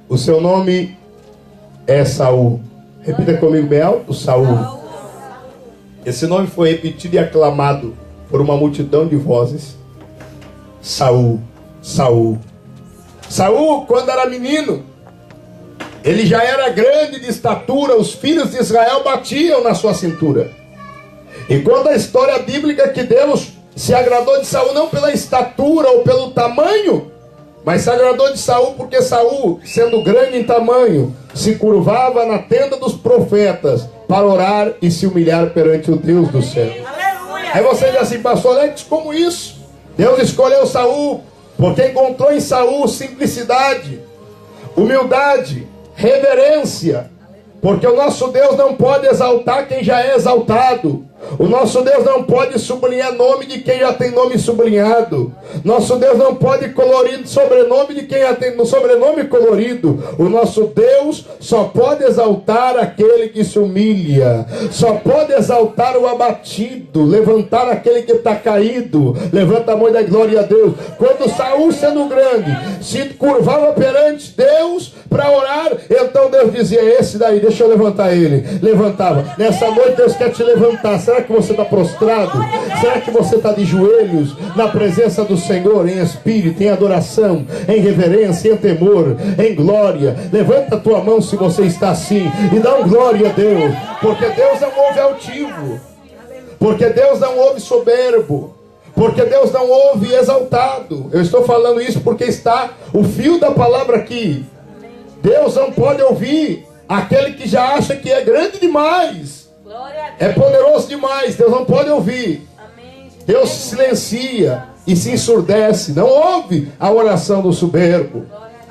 O seu nome é Saul. Repita comigo bem alto, Saul. Esse nome foi repetido e aclamado por uma multidão de vozes. Saul, Saul. Saul, quando era menino, ele já era grande de estatura. Os filhos de Israel batiam na sua cintura. E conta a história bíblica que Deus se agradou de Saul não pela estatura ou pelo tamanho, mas se agradou de Saul porque Saul, sendo grande em tamanho, se curvava na tenda dos profetas para orar e se humilhar perante o Deus do céu. Aleluia. Aí você diz assim, pastor Alex, como isso? Deus escolheu Saul porque encontrou em Saul simplicidade, humildade, reverência. Porque o nosso Deus não pode exaltar quem já é exaltado. O nosso Deus não pode sublinhar nome de quem já tem nome sublinhado. Nosso Deus não pode colorir sobrenome de quem já tem sobrenome colorido. O nosso Deus só pode exaltar aquele que se humilha. Só pode exaltar o abatido, levantar aquele que está caído. Levanta a mão da glória a Deus. Quando Saul, sendo grande, se curvava perante Deus para orar, então Deus dizia, esse daí, deixa eu levantar ele. Levantava. Nessa noite Deus quer te levantar. Será que você está prostrado? Será que você está de joelhos na presença do Senhor, em espírito, em adoração, em reverência, em temor, em glória? Levanta a tua mão se você está assim e dá um glória a Deus, porque Deus não ouve altivo, porque Deus não ouve soberbo, porque Deus não ouve exaltado. Eu estou falando isso porque está o fio da palavra aqui. Deus não pode ouvir aquele que já acha que é grande demais, é poderoso demais. Deus não pode ouvir. Deus silencia e se ensurdece. Não ouve a oração do soberbo,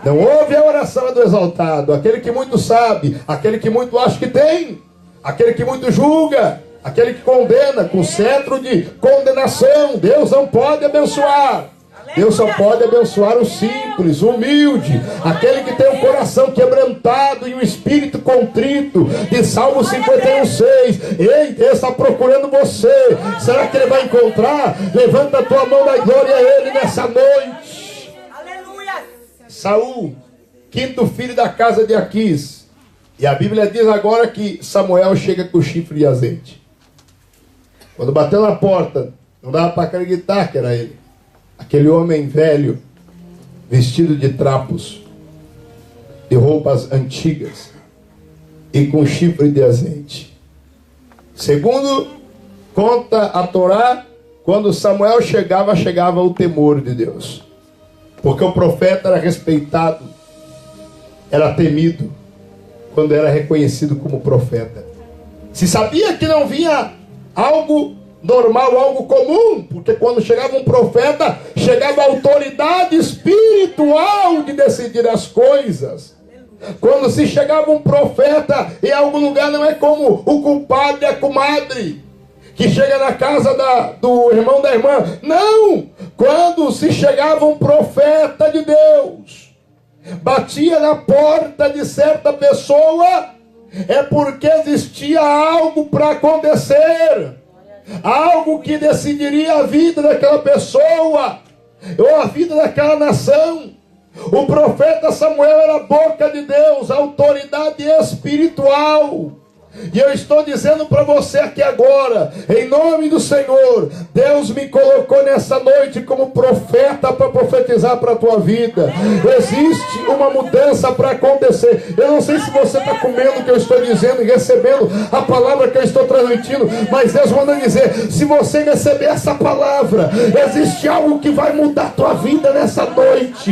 não ouve a oração do exaltado, aquele que muito sabe, aquele que muito acha que tem, aquele que muito julga, aquele que condena com cetro de condenação. Deus não pode abençoar. Deus só pode abençoar o simples, o humilde, aquele que tem o coração quebrantado e o espírito contrito, de Salmo 51:6. Ei, Deus está procurando você. Será que Ele vai encontrar? Levanta a tua mão da glória a Ele nessa noite. Aleluia. Saul, quinto filho da casa de Aquis. E a Bíblia diz agora que Samuel chega com o chifre de azeite. Quando bateu na porta, não dava para acreditar que era ele. Aquele homem velho, vestido de trapos, de roupas antigas e com chifre de azeite. Segundo conta a Torá, quando Samuel chegava o temor de Deus. Porque o profeta era respeitado, era temido, quando era reconhecido como profeta. Se sabia que não vinha algo normal, algo comum, porque quando chegava um profeta, chegava a autoridade espiritual de decidir as coisas. Quando se chegava um profeta em algum lugar, não é como o compadre e a comadre, que chega na casa do irmão da irmã. Não! Quando se chegava um profeta de Deus, batia na porta de certa pessoa, é porque existia algo para acontecer. Algo que decidiria a vida daquela pessoa ou a vida daquela nação. O profeta Samuel era a boca de Deus, a autoridade espiritual. E eu estou dizendo para você aqui agora, em nome do Senhor, Deus me colocou nessa noite como profeta para profetizar para a tua vida. Existe uma mudança para acontecer. Eu não sei se você está comendo o que eu estou dizendo e recebendo a palavra que eu estou transmitindo, mas Deus manda dizer, se você receber essa palavra, existe algo que vai mudar a tua vida nessa noite.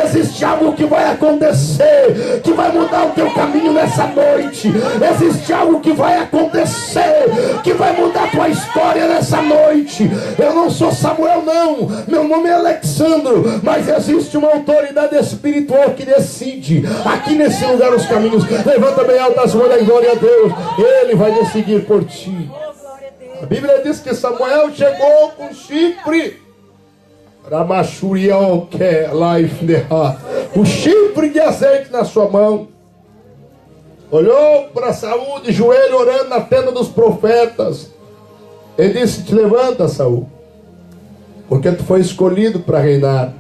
Existe algo que vai acontecer, que vai mudar o teu caminho nessa noite. Existe algo que vai acontecer, que vai mudar a tua história nessa noite. Eu não sou Samuel não, meu nome é Alexandro, mas existe uma autoridade espiritual que decide aqui nesse lugar os caminhos. Levanta bem alto as mãos e glória a Deus. Ele vai decidir por ti. A Bíblia diz que Samuel chegou com chifre, o chifre de azeite na sua mão. Olhou para Saul de joelho orando na tenda dos profetas. Ele disse, te levanta, Saul, porque tu foi escolhido para reinar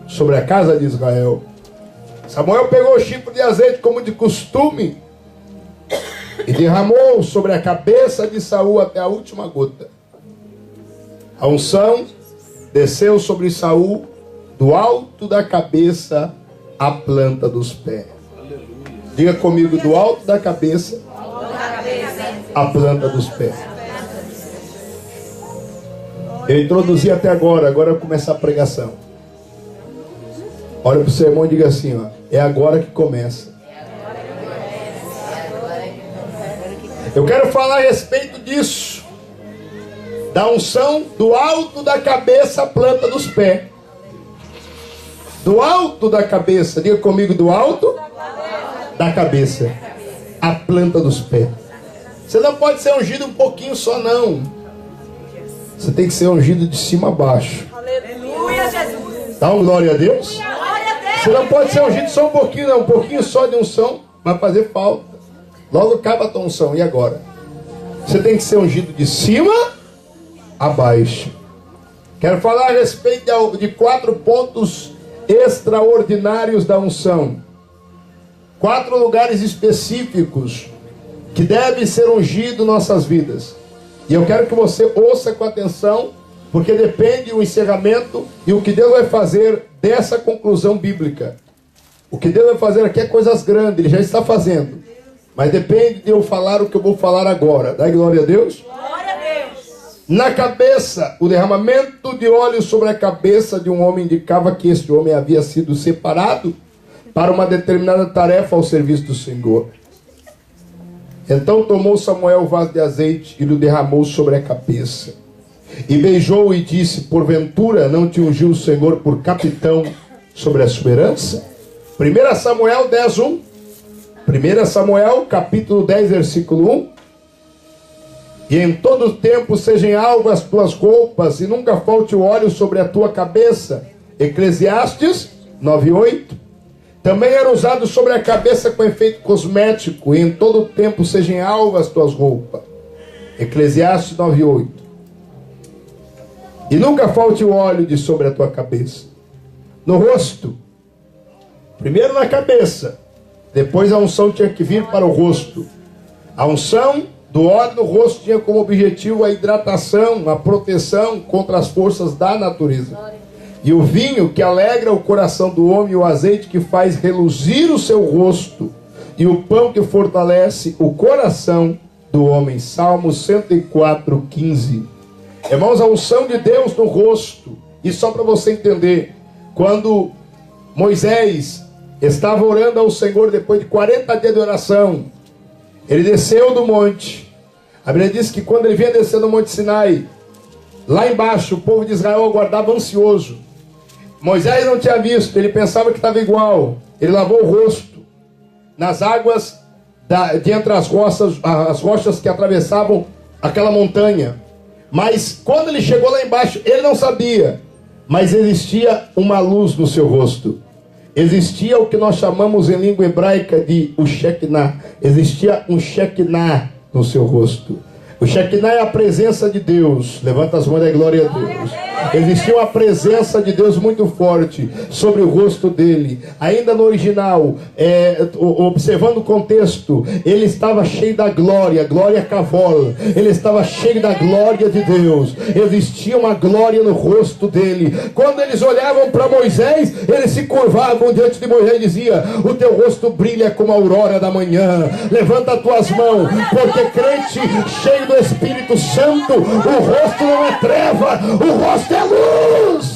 sobre a casa de Israel. Samuel pegou o chifre de azeite como de costume e derramou sobre a cabeça de Saul até a última gota. A unção desceu sobre Saul do alto da cabeça à planta dos pés. Diga comigo, do alto da cabeça à planta dos pés. Eu introduzi até agora eu começo a pregação. Olha para o seu irmão e diga assim, ó, é agora que começa. Eu quero falar a respeito disso, da unção do alto da cabeça à planta dos pés. Do alto da cabeça, diga comigo, do alto da cabeça à planta dos pés. Você não pode ser ungido um pouquinho só, não. Você tem que ser ungido de cima a baixo. Aleluia, Jesus. Dá uma glória a Deus. Você não pode ser ungido só um pouquinho, não. Um pouquinho só de unção vai fazer falta. Logo acaba a tua unção. E agora? Você tem que ser ungido de cima a baixo. Quero falar a respeito de 4 pontos extraordinários da unção. 4 lugares específicos que devem ser ungidos em nossas vidas. E eu quero que você ouça com atenção, porque depende o encerramento e o que Deus vai fazer dessa conclusão bíblica. O que Deus vai fazer aqui é coisas grandes, Ele já está fazendo. Mas depende de eu falar o que eu vou falar agora. Dá glória a Deus. Glória a Deus. Na cabeça, o derramamento de óleo sobre a cabeça de um homem indicava que este homem havia sido separado para uma determinada tarefa ao serviço do Senhor. Então tomou Samuel o vaso de azeite e o derramou sobre a cabeça. E beijou-o e disse, porventura não te ungiu o Senhor por capitão sobre a sua herança? 1 Samuel 10:1. 1 Samuel capítulo 10, versículo 1. E em todo o tempo sejam alvas as tuas roupas, e nunca falte o óleo sobre a tua cabeça. Eclesiastes 9:8. Também era usado sobre a cabeça com efeito cosmético, e em todo o tempo sejam alvas as tuas roupas. Eclesiastes 9:8. E nunca falte o óleo de sobre a tua cabeça. No rosto. Primeiro na cabeça. Depois a unção tinha que vir para o rosto. A unção do óleo no rosto tinha como objetivo a hidratação, a proteção contra as forças da natureza. E o vinho que alegra o coração do homem, e o azeite que faz reluzir o seu rosto, e o pão que fortalece o coração do homem. Salmo 104:15. Irmãos, a unção de Deus no rosto. E só para você entender, quando Moisés estava orando ao Senhor depois de 40 dias de oração, ele desceu do monte. A Bíblia diz que quando ele vinha descer do monte Sinai, lá embaixo o povo de Israel aguardava ansioso. Moisés não tinha visto, ele pensava que estava igual. Ele lavou o rosto nas águas de entre as rochas que atravessavam aquela montanha. Mas quando ele chegou lá embaixo, ele não sabia, mas existia uma luz no seu rosto. Existia o que nós chamamos em língua hebraica de o Shekinah. Existia um Shekinah no seu rosto. O Shekinah é a presença de Deus. Levanta as mãos da glória a Deus. Existia uma presença de Deus muito forte sobre o rosto dele. Ainda no original, observando o contexto, ele estava cheio da glória, glória Kavol. Ele estava cheio da glória de Deus. Existia uma glória no rosto dele. Quando eles olhavam para Moisés, eles se curvavam diante de Moisés e diziam: o teu rosto brilha como a aurora da manhã. Levanta as tuas mãos, porque crente cheio do Espírito Santo, o rosto não é treva, o rosto é luz.